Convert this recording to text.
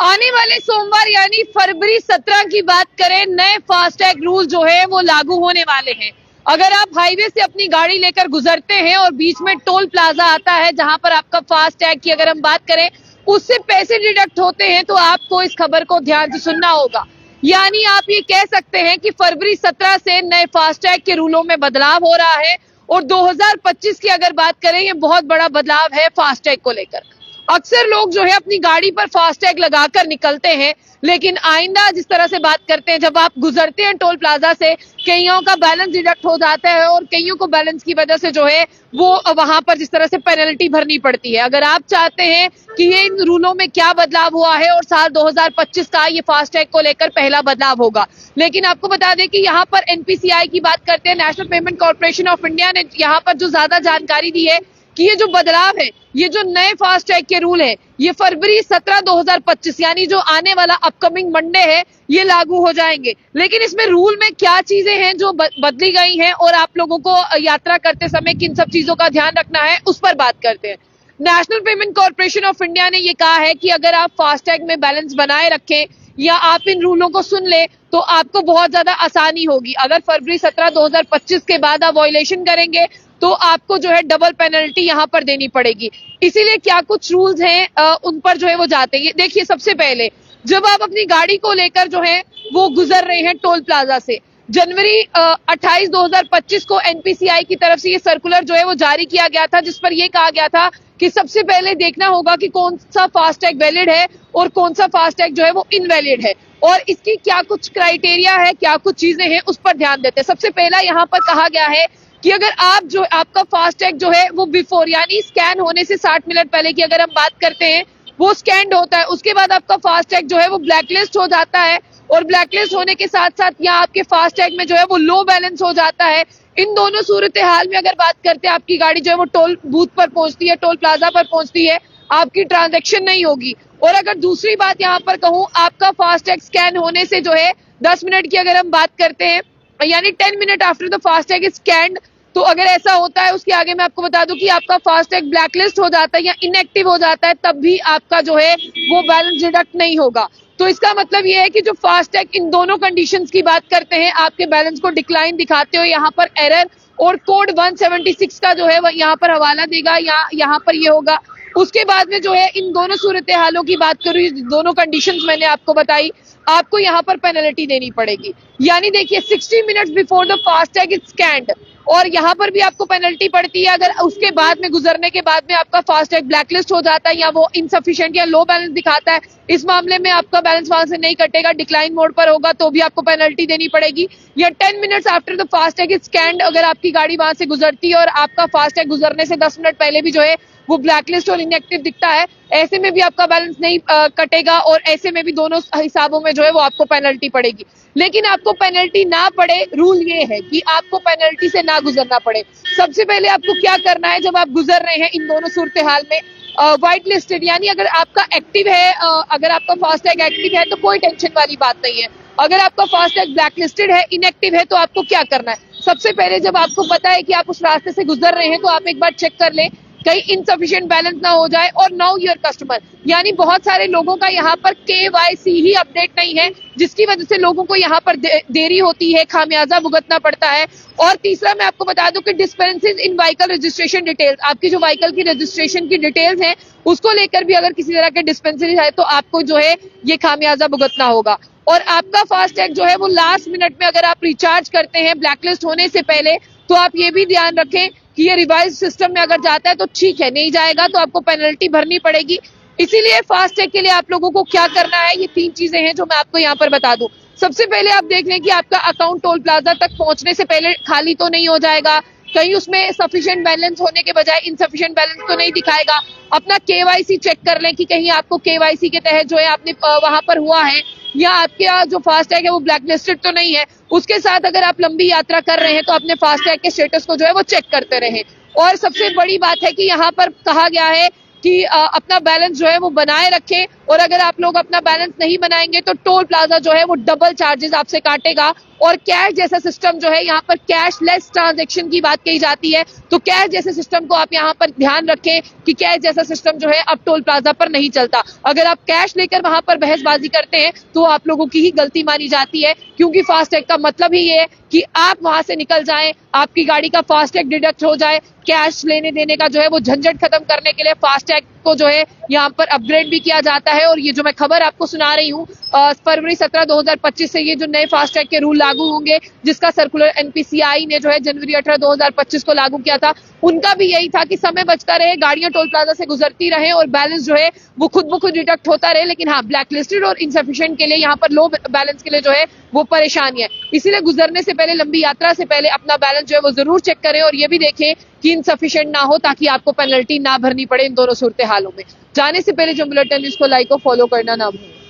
आने वाले सोमवार यानी फरवरी 17 की बात करें, नए फास्टैग रूल जो है वो लागू होने वाले हैं। अगर आप हाईवे से अपनी गाड़ी लेकर गुजरते हैं और बीच में टोल प्लाजा आता है जहां पर आपका फास्टैग की अगर हम बात करें उससे पैसे डिडक्ट होते हैं, तो आपको इस खबर को ध्यान से सुनना होगा। यानी आप ये कह सकते हैं कि फरवरी 17 से नए फास्टैग के रूलों में बदलाव हो रहा है और 2025 की अगर बात करें, ये बहुत बड़ा बदलाव है फास्टैग को लेकर। अक्सर लोग जो है अपनी गाड़ी पर फास्टैग लगाकर निकलते हैं, लेकिन आइंदा जिस तरह से बात करते हैं, जब आप गुजरते हैं टोल प्लाजा से, कईयों का बैलेंस डिडक्ट हो जाता है और कईयों को बैलेंस की वजह से जो है वो वहां पर जिस तरह से पेनल्टी भरनी पड़ती है। अगर आप चाहते हैं कि ये इन रूलों में क्या बदलाव हुआ है, और साल 2025 का ये फास्टैग को लेकर पहला बदलाव होगा। लेकिन आपको बता दें कि यहाँ पर एनपीसीआई की बात करते हैं, national payment corporation of India ने यहाँ पर जो ज्यादा जानकारी दी है कि ये जो बदलाव है, ये जो नए फास्टैग के रूल है, ये फरवरी 17 2025 यानी जो आने वाला अपकमिंग मंडे है, ये लागू हो जाएंगे। लेकिन इसमें रूल में क्या चीजें हैं जो बदली गई हैं और आप लोगों को यात्रा करते समय किन सब चीजों का ध्यान रखना है, उस पर बात करते हैं। National payment corporation of India ने ये कहा है कि अगर आप फास्टैग में बैलेंस बनाए रखें या आप इन रूलों को सुन ले तो आपको बहुत ज्यादा आसानी होगी। अगर फरवरी 17 2025 के बाद आप वायलेशन करेंगे तो आपको जो है डबल पेनल्टी यहाँ पर देनी पड़ेगी। इसीलिए क्या कुछ रूल्स हैं उन पर जो है वो जाते हैं। देखिए, सबसे पहले जब आप अपनी गाड़ी को लेकर जो है वो गुजर रहे हैं टोल प्लाजा से, जनवरी 28 2025 को एनपीसीआई की तरफ से ये सर्कुलर जो है वो जारी किया गया था, जिस पर यह कहा गया था कि सबसे पहले देखना होगा कि कौन सा फास्टैग वैलिड है और कौन सा फास्टैग जो है वो इनवैलिड है, और इसकी क्या कुछ क्राइटेरिया है, क्या कुछ चीजें हैं, उस पर ध्यान देते हैं। सबसे पहला यहाँ पर कहा गया है कि अगर आप जो आपका फास्टैग जो है वो बिफोर यानी स्कैन होने से 60 मिनट पहले की अगर हम बात करते हैं, वो स्कैन्ड होता है, उसके बाद आपका फास्टैग जो है वो ब्लैकलिस्ट हो जाता है, और ब्लैकलिस्ट होने के साथ साथ या आपके फास्टैग में जो है वो लो बैलेंस हो जाता है। इन दोनों सूरत हाल में अगर बात करते हैं, आपकी गाड़ी जो है वो टोल बूथ पर पहुंचती है, टोल प्लाजा पर पहुंचती है, आपकी ट्रांजैक्शन नहीं होगी। और अगर दूसरी बात यहाँ पर कहूँ, आपका फास्टैग स्कैन होने से जो है 10 मिनट की अगर हम बात करते हैं, यानी 10 minute after the FASTag is scanned, तो अगर ऐसा होता है, उसके आगे मैं आपको बता दूं कि आपका फास्टैग ब्लैकलिस्ट हो जाता है या इनएक्टिव हो जाता है, तब भी आपका जो है वो बैलेंस डिडक्ट नहीं होगा। तो इसका मतलब ये है कि जो फास्टैग इन दोनों कंडीशंस की बात करते हैं, आपके बैलेंस को डिक्लाइन दिखाते हो, यहाँ पर एरर और कोड 176 का जो है वह यहाँ पर हवाला देगा, यहाँ पर ये होगा। उसके बाद में जो है इन दोनों सूरत हालों की बात करूँ, दोनों कंडीशंस मैंने आपको बताई, आपको यहाँ पर पेनल्टी देनी पड़ेगी। यानी देखिए, 60 minutes before the FASTag is scanned, और यहाँ पर भी आपको पेनल्टी पड़ती है अगर उसके बाद में गुजरने के बाद में आपका फास्टैग ब्लैकलिस्ट हो जाता है या वो इनसफिशिएंट या लो बैलेंस दिखाता है। इस मामले में आपका बैलेंस वहां से नहीं कटेगा, डिक्लाइन मोड पर होगा, तो भी आपको पेनल्टी देनी पड़ेगी। या 10 minutes after the FASTag is scanned, अगर आपकी गाड़ी वहां से गुजरती है और आपका फास्टैग गुजरने से 10 मिनट पहले भी जो है वो ब्लैकलिस्ट और इनएक्टिव दिखता है, ऐसे में भी आपका बैलेंस नहीं कटेगा, और ऐसे में भी दोनों हिसाबों में जो है वो आपको पेनल्टी पड़ेगी। लेकिन आपको पेनल्टी ना पड़े, रूल ये है कि आपको पेनल्टी से ना गुजरना पड़े। सबसे पहले आपको क्या करना है, जब आप गुजर रहे हैं इन दोनों सूरत हाल में, व्हाइट लिस्टेड यानी अगर आपका एक्टिव है, अगर आपका फास्टैग एक्टिव है तो कोई टेंशन वाली बात नहीं है। अगर आपका फास्टैग ब्लैक लिस्टेड है, इनएक्टिव है, तो आपको क्या करना है, सबसे पहले जब आपको पता है कि आप उस रास्ते से गुजर रहे हैं, तो आप एक बार चेक कर लें कहीं इनसफिशिएंट बैलेंस ना हो जाए। और नाउ योर कस्टमर, यानी बहुत सारे लोगों का यहाँ पर KYC ही अपडेट नहीं है, जिसकी वजह से लोगों को यहाँ पर देरी होती है, खामियाजा भुगतना पड़ता है। और तीसरा मैं आपको बता दूं कि डिस्पेंसेस इन व्हीकल रजिस्ट्रेशन डिटेल्स, आपकी जो व्हीकल की रजिस्ट्रेशन की डिटेल्स हैं, उसको लेकर भी अगर किसी तरह के डिस्पेंसरी है तो आपको जो है ये खामियाजा भुगतना होगा। और आपका फास्टैग जो है वो लास्ट मिनट में अगर आप रिचार्ज करते हैं ब्लैकलिस्ट होने से पहले, तो आप ये भी ध्यान रखें कि ये रिवाइज सिस्टम में अगर जाता है तो ठीक है, नहीं जाएगा तो आपको पेनल्टी भरनी पड़ेगी। इसीलिए फास्टैग के लिए आप लोगों को क्या करना है, ये 3 चीजें हैं जो मैं आपको यहाँ पर बता दूं। सबसे पहले आप देख लें कि आपका अकाउंट टोल प्लाजा तक पहुंचने से पहले खाली तो नहीं हो जाएगा, कहीं उसमें सफिशिएंट बैलेंस होने के बजाय इनसफिशिएंट बैलेंस तो नहीं दिखाएगा। अपना KYC चेक कर लें कि कहीं आपको KYC के तहत जो है आपने वहां पर हुआ है, या आपके जो फास्टैग है वो ब्लैकलिस्टेड तो नहीं है। उसके साथ अगर आप लंबी यात्रा कर रहे हैं तो अपने फास्टैग के स्टेटस को जो है वो चेक करते रहें। और सबसे बड़ी बात है कि यहाँ पर कहा गया है कि अपना बैलेंस जो है वो बनाए रखें, और अगर आप लोग अपना बैलेंस नहीं बनाएंगे तो टोल प्लाजा जो है वो डबल चार्जेस आपसे काटेगा और कैश जैसा सिस्टम जो है, यहाँ पर कैशलेस ट्रांजैक्शन की बात कही जाती है, तो कैश जैसे सिस्टम को आप यहाँ पर ध्यान रखें कि कैश जैसा सिस्टम जो है अब टोल प्लाजा पर नहीं चलता। अगर आप कैश लेकर वहां पर बहसबाजी करते हैं तो आप लोगों की ही गलती मानी जाती है, क्योंकि फास्टैग का मतलब ही ये है कि आप वहां से निकल जाएं, आपकी गाड़ी का फास्टैग डिडक्ट हो जाए। कैश लेने देने का जो है वो झंझट खत्म करने के लिए फास्टैग को जो है यहाँ पर अपग्रेड भी किया जाता है। और ये जो मैं खबर आपको सुना रही हूँ, फरवरी 17 2025 से ये जो नए फास्टैग के रूल लागू होंगे, जिसका सर्कुलर एनपीसीआई ने जो है जनवरी 18 2025 को लागू किया था, उनका भी यही था कि समय बचता रहे, गाड़ियां टोल प्लाजा से गुजरती रहे और बैलेंस जो है वो खुद ब खुद डिडक्ट होता रहे। लेकिन हाँ, ब्लैकलिस्टेड और इनसफिशिएंट के लिए, यहाँ पर लो बैलेंस के लिए जो है वो परेशानी है। इसीलिए गुजरने से पहले, लंबी यात्रा से पहले अपना बैलेंस जो है वो जरूर चेक करें और ये भी देखें कि इनसफिशिएंट ना हो, ताकि आपको पेनल्टी ना भरनी पड़े इन दोनों सूरत हालों में। जाने से पहले जो बुलेटिन न्यूज को लाइक और फॉलो करना ना भूलें।